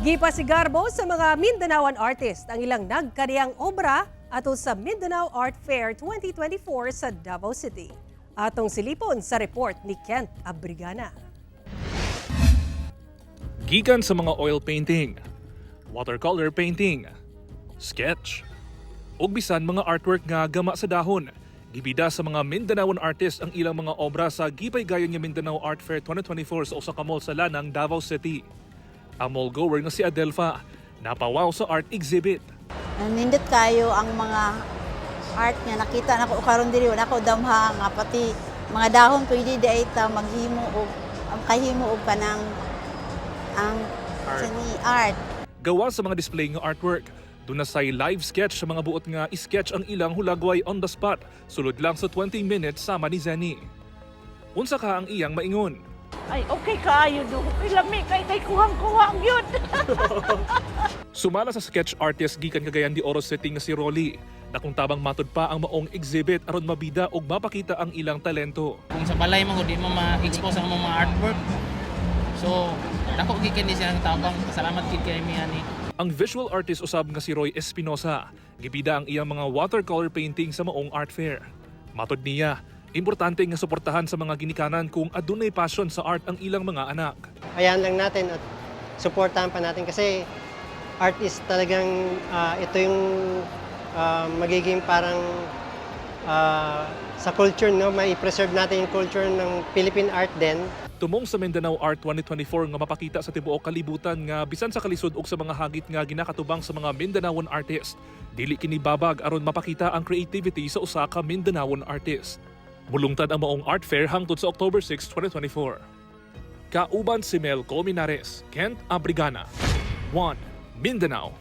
Gipasigarbo sa mga Mindanaoan artist ang ilang nagkaniyang obra ato sa Mindanao Art Fair 2024 sa Davao City. Atong silipon sa report ni Kent Abrigana. Gikan sa mga oil painting, watercolor painting, sketch, ug bisan mga artwork nga gama sa dahon, gibida sa mga Mindanaoan artist ang ilang mga obra sa gipaygayon nga Mindanao Art Fair 2024 sa usa ka mall sa Lanang, Davao City. Ang mall goer nga si Adelfa napawaw sa art exhibit. Nindot kayo ang mga art nga nakita nako karon diri wala ko damha nga pati mga dahon pwede di ay ta maghimo og ang kahimo og kanang ang art. Gawa sa mga display nga artwork, doon na say live sketch sa mga buot nga isketch ang ilang hulagway on the spot, sulod lang sa 20 minutes sama ni Zenny. Unsa ka ang iyang maingon? Ay, okay kaayo do. Ilami kay kuhang-kuhang yun. Sumala sa sketch artist gikan Cagayan de Oro City nga si Rolly, na kung tabang matud pa ang maong exhibit aron mabida og mapakita ang ilang talento. Kung sa balay mo di mo ma-expose ang mga artwork. So, dako gikan di siya ng tabang. Salamat kid kay mi ani. Ang visual artist usab nga si Roy Espinosa, gibida ang iyang mga watercolor painting sa maong art fair. Matud niya, importante nga suportahan sa mga ginikanan kung adunay passion sa art ang ilang mga anak. Hayaan lang natin at suportahan pa natin kasi art is talagang ito yung magiging parang sa culture, no? May preserve natin yung culture ng Philippine art din. Tumong sa Mindanao Art 2024 nga mapakita sa tibuok kalibutan nga bisan sa kalisod ug sa mga hagit nga ginakatubang sa mga Mindanaoan artist, dili kini babag aron mapakita ang creativity sa usa ka Mindanaoan artist. Mulungtad ang maong art fair hangtod sa October 6, 2024. Kauban si Mel Colmenares, Kent Abrigana, 1 Mindanao.